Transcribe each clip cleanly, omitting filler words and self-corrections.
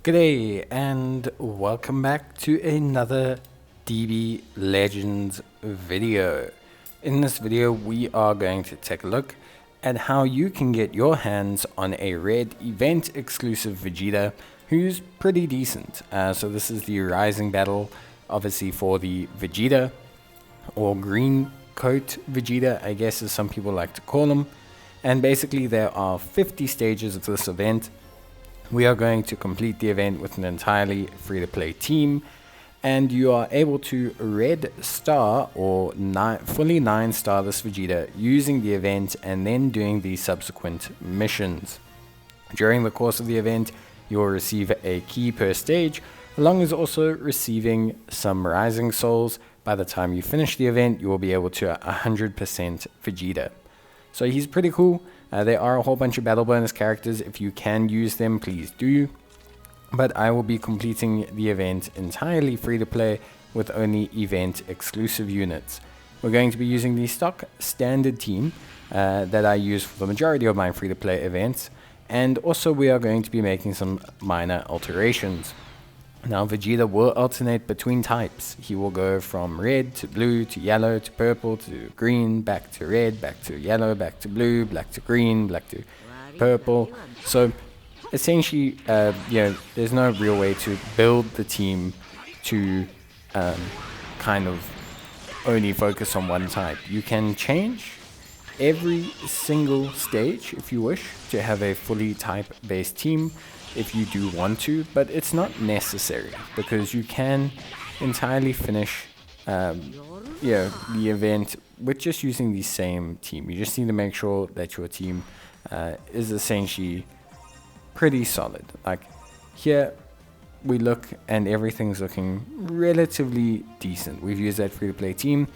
G'day and welcome back to another DB Legends video. In this video we are going to take a look at how you can get your hands on a red event exclusive Vegeta who's pretty decent. So this is the Rising battle obviously for the Vegeta, or green coat Vegeta I guess as some people like to call him. And basically there are 50 stages of this event. We are going to complete the event with an entirely free-to-play team, and you are able to red star or fully 9-star this Vegeta using the event and then doing the subsequent missions. During the course of the event, you will receive a key per stage, along as also receiving some Rising Souls. By the time you finish the event, you will be able to 100% Vegeta. So he's pretty cool. There are a whole bunch of battle bonus characters. If you can use them, please do. But I will be completing the event entirely free to play with only event exclusive units. We're going to be using the stock standard team that I use for the majority of my free to play events. And also we are going to be making some minor alterations. Now Vegeta will alternate between types. He will go from red to blue to yellow to purple to green, back to red, back to yellow, back to blue, back to green, back to purple. So essentially, there's no real way to build the team to kind of only focus on one type. You can change every single stage if you wish to have a fully type based team if you do want to, but it's not necessary because you can entirely finish the event with just using the same team. You just need to make sure that your team is essentially pretty solid. Like here we look and everything's looking relatively decent. We've used that free to play team.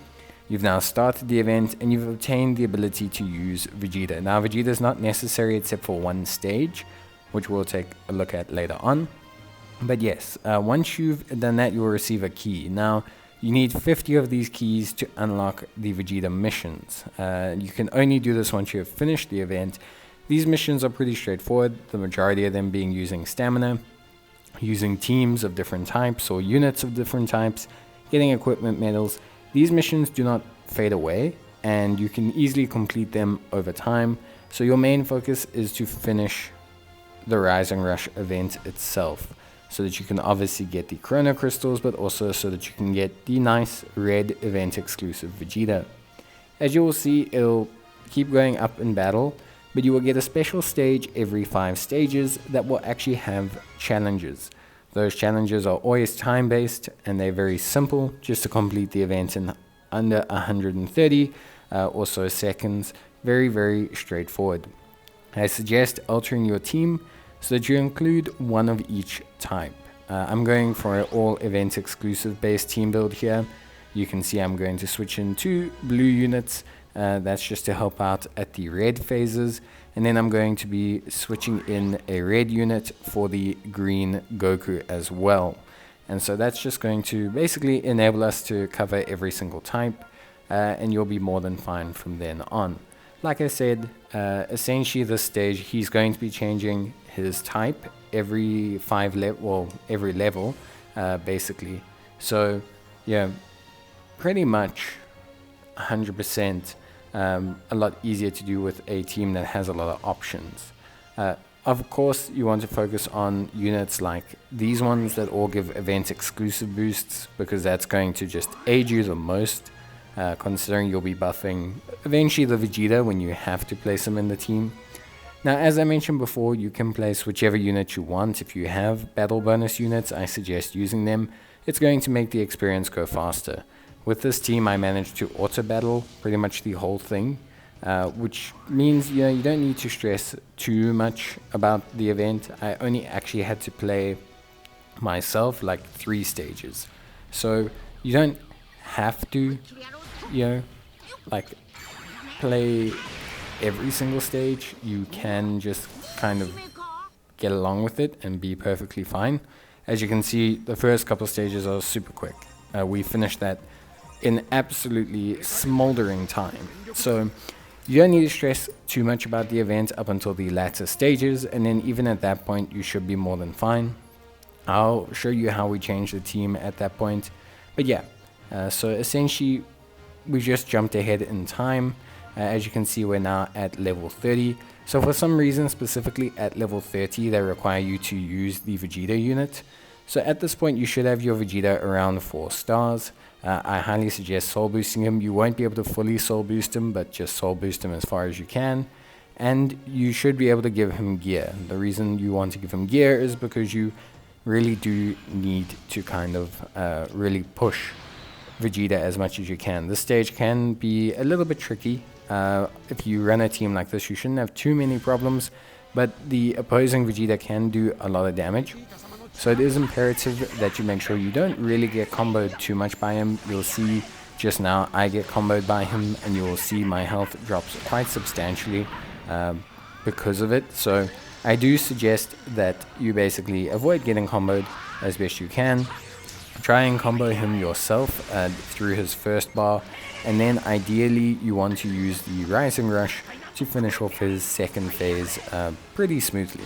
You've now started the event and you've obtained the ability to use Vegeta. Now Vegeta is not necessary except for one stage, which we'll take a look at later on. But yes, once you've done that, you'll receive a key. Now, you need 50 of these keys to unlock the Vegeta missions. You can only do this once you have finished the event. These missions are pretty straightforward, the majority of them being using stamina, using teams of different types or units of different types, getting equipment medals. These missions do not fade away, and you can easily complete them over time. So your main focus is to finish the Rising Rush event itself, so that you can obviously get the Chrono Crystals, but also so that you can get the nice red event exclusive Vegeta. As you will see, it'll keep going up in battle, but you will get a special stage every 5 stages that will actually have challenges. Those challenges are always time based and they're very simple, just to complete the event in under 130 or so seconds. Very, very straightforward. I suggest altering your team so that you include one of each type. I'm going for an all event exclusive based team build here. You can see I'm going to switch in 2 blue units. That's just to help out at the red phases. And then I'm going to be switching in a red unit for the green Goku as well. And so that's just going to basically enable us to cover every single type. And you'll be more than fine from then on. Like I said, essentially this stage, he's going to be changing his type every every level, basically. So, yeah, pretty much 100%. A lot easier to do with a team that has a lot of options. Of course, you want to focus on units like these ones that all give event exclusive boosts, because that's going to just aid you the most. Considering you'll be buffing eventually the Vegeta when you have to place him in the team. Now, as I mentioned before, you can place whichever unit you want. If you have battle bonus units, I suggest using them. It's going to make the experience go faster. With this team, I managed to auto battle pretty much the whole thing, which means you don't need to stress too much about the event. I only actually had to play myself like 3 stages. So you don't have to like play every single stage. You can just kind of get along with it and be perfectly fine. As you can see, the first couple stages are super quick. We finished that in absolutely smoldering time. So you don't need to stress too much about the event up until the latter stages, and then even at that point you should be more than fine. I'll show you how we change the team at that point. But yeah, so essentially we just jumped ahead in time. As you can see, we're now at level 30. So for some reason, specifically at level 30, they require you to use the Vegeta unit. So at this point, you should have your Vegeta around 4 stars. I highly suggest soul boosting him. You won't be able to fully soul boost him, but just soul boost him as far as you can. And you should be able to give him gear. The reason you want to give him gear is because you really do need to kind of really push Vegeta as much as you can. This stage can be a little bit tricky. If you run a team like this, you shouldn't have too many problems, but the opposing Vegeta can do a lot of damage. So it is imperative that you make sure you don't really get comboed too much by him. You'll see just now I get comboed by him, and you will see my health drops quite substantially because of it. So I do suggest that you basically avoid getting comboed as best you can. Try and combo him yourself through his first bar, and then ideally you want to use the Rising Rush to finish off his second phase pretty smoothly.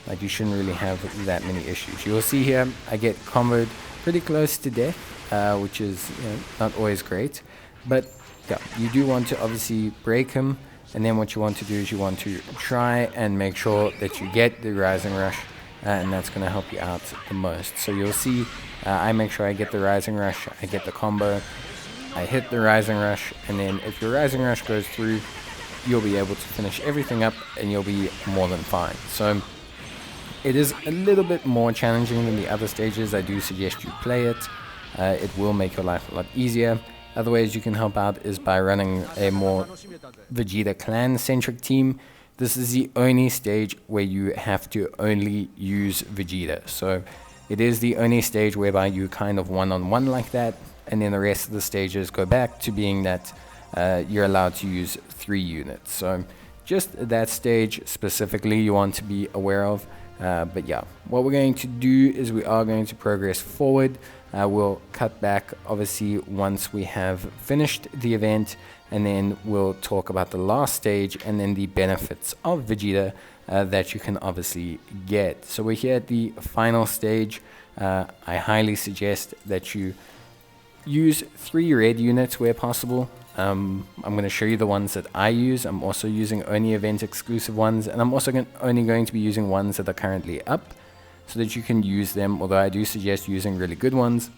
Like, you shouldn't really have that many issues. You will see here I get comboed pretty close to death, which is not always great, but yeah, you do want to obviously break him, and then what you want to do is you want to try and make sure that you get the Rising Rush, and that's going to help you out the most. So you'll see I make sure I get the Rising Rush, I get the combo, I hit the Rising Rush, and then if your Rising Rush goes through, you'll be able to finish everything up and you'll be more than fine. So it is a little bit more challenging than the other stages. I do suggest you play it. It will make your life a lot easier. Other ways you can help out is by running a more Vegeta clan-centric team. This is the only stage where you have to only use Vegeta. So it is the only stage whereby you kind of one-on-one like that, and then the rest of the stages go back to being that you're allowed to use 3 units. So just that stage specifically you want to be aware of. But yeah, what we're going to do is we are going to progress forward. We'll cut back obviously once we have finished the event, and then we'll talk about the last stage and then the benefits of Vegeta that you can obviously get. So we're here at the final stage. I highly suggest that you use 3 red units where possible. I'm going to show you the ones that I use. I'm also using only event exclusive ones, and I'm also only going to be using ones that are currently up so that you can use them, although I do suggest using really good ones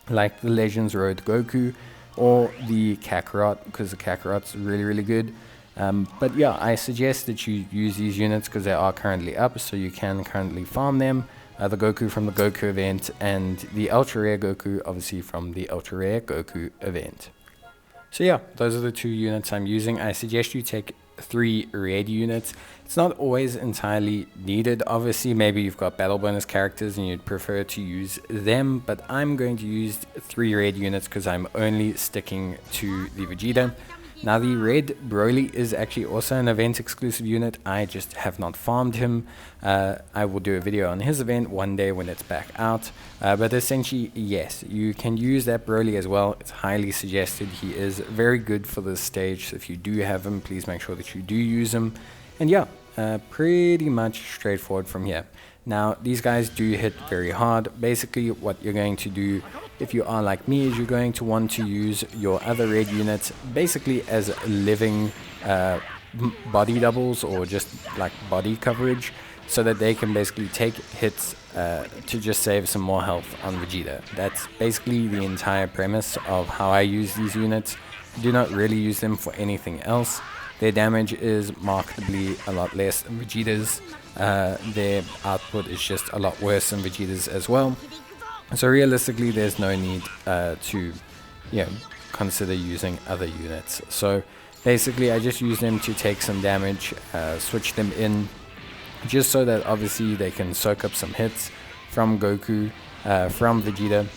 like the Legends Road Goku or the Kakarot, because the Kakarot's really good. But yeah, I suggest that you use these units because they are currently up, so you can currently farm them. The Goku from the Goku event, and the Ultra Rare Goku obviously from the Ultra Rare Goku event. So yeah, those are the 2 units I'm using. I suggest you take 3 red units. It's not always entirely needed. Obviously, maybe you've got battle bonus characters and you'd prefer to use them, but I'm going to use 3 red units because I'm only sticking to the Vegeta. Now the red Broly is actually also an event exclusive unit. I just have not farmed him. I will do a video on his event one day when it's back out. But essentially, yes, you can use that Broly as well. It's highly suggested. He is very good for this stage. So if you do have him, please make sure that you do use him. And yeah, pretty much straightforward from here. Now, these guys do hit very hard. Basically, what you're going to do, if you are like me, is you're going to want to use your other red units basically as living body doubles, or just like body coverage, so that they can basically take hits to just save some more health on Vegeta. That's basically the entire premise of how I use these units. I do not really use them for anything else. Their damage is markedly a lot less than Vegeta's. Their output is just a lot worse than Vegeta's as well. So realistically, there's no need to consider using other units. So basically, I just use them to take some damage, switch them in, just so that obviously they can soak up some hits from Goku, from Vegeta.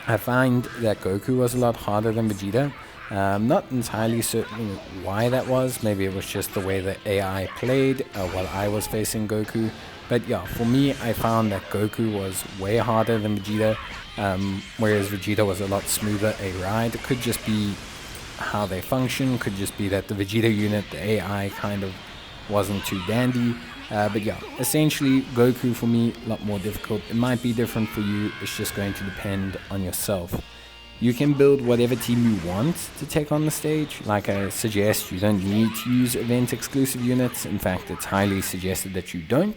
I find that Goku was a lot harder than Vegeta. I'm not entirely certain why that was. Maybe it was just the way the AI played while I was facing Goku. But yeah, for me, I found that Goku was way harder than Vegeta, whereas Vegeta was a lot smoother a ride. It could just be how they function, could just be that the Vegeta unit, the AI, kind of wasn't too dandy. But yeah, essentially Goku for me, a lot more difficult. It might be different for you, it's just going to depend on yourself. You can build whatever team you want to take on the stage. Like I suggest, you don't need to use event exclusive units. In fact, it's highly suggested that you don't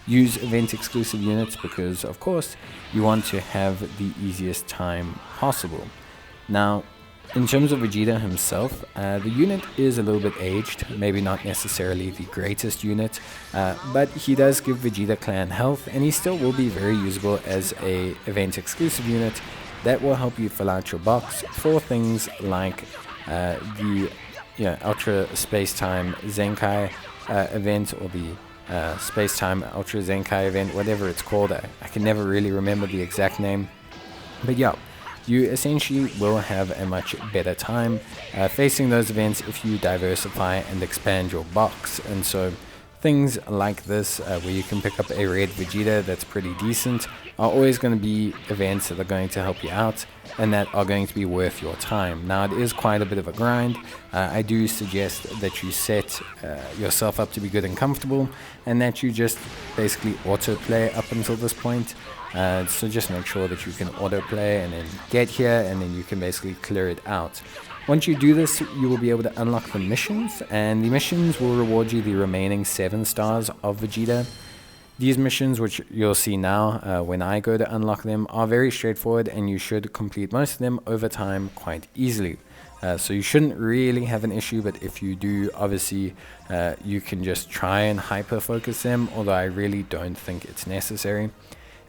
use event exclusive units because, of course, you want to have the easiest time possible. Now, in terms of Vegeta himself, the unit is a little bit aged, maybe not necessarily the greatest unit, but he does give Vegeta clan health, and he still will be very usable as a event exclusive unit that will help you fill out your box for things like the Ultra Space-Time Zenkai event, or the Space-Time Ultra Zenkai event, whatever it's called. I can never really remember the exact name, but yeah, you essentially will have a much better time facing those events if you diversify and expand your box. And so things like this, where you can pick up a RED Vegeta that's pretty decent, are always going to be events that are going to help you out and that are going to be worth your time. Now, it is quite a bit of a grind. I do suggest that you set yourself up to be good and comfortable, and that you just basically autoplay up until this point. So just make sure that you can autoplay and then get here, and then you can basically clear it out. Once you do this, you will be able to unlock the missions, and the missions will reward you the remaining 7 stars of Vegeta. These missions, which you'll see now when I go to unlock them, are very straightforward, and you should complete most of them over time quite easily. So you shouldn't really have an issue, but if you do, obviously you can just try and hyper focus them, although I really don't think it's necessary.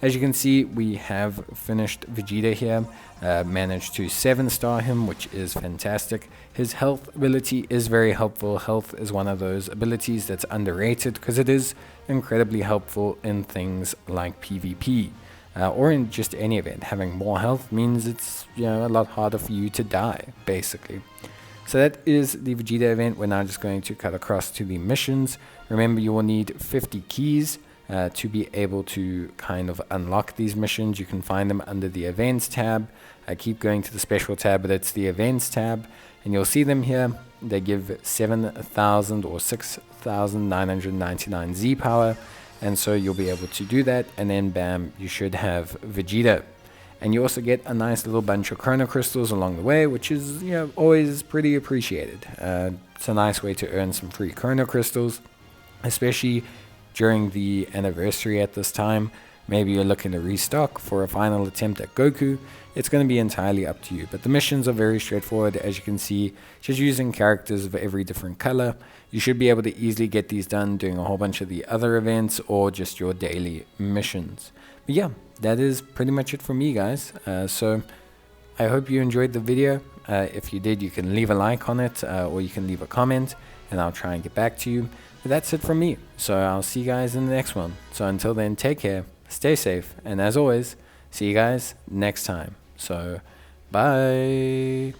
As you can see, we have finished Vegeta here, managed to 7-star him, which is fantastic. His health ability is very helpful. Health is one of those abilities that's underrated because it is incredibly helpful in things like PvP, or in just any event. Having more health means it's a lot harder for you to die, basically. So that is the Vegeta event. We're now just going to cut across to the missions. Remember, you will need 50 keys to be able to kind of unlock these missions. You can find them under the events tab. I keep going to the special tab, but it's the events tab, and you'll see them here. They give 7,000 or 6,999 Z power, and so you'll be able to do that, and then bam, you should have Vegeta. And you also get a nice little bunch of chrono crystals along the way, which is always pretty appreciated. It's a nice way to earn some free chrono crystals, especially during the anniversary at this time. Maybe you're looking to restock for a final attempt at Goku. It's going to be entirely up to you, but the missions are very straightforward. As you can see, just using characters of every different color, you should be able to easily get these done doing a whole bunch of the other events or just your daily missions. But yeah, that is pretty much it for me, guys. So I hope you enjoyed the video. If you did, you can leave a like on it, or you can leave a comment, and I'll try and get back to you. But that's it from me, so I'll see you guys in the next one. So until then, take care, stay safe, and as always, see you guys next time. So bye.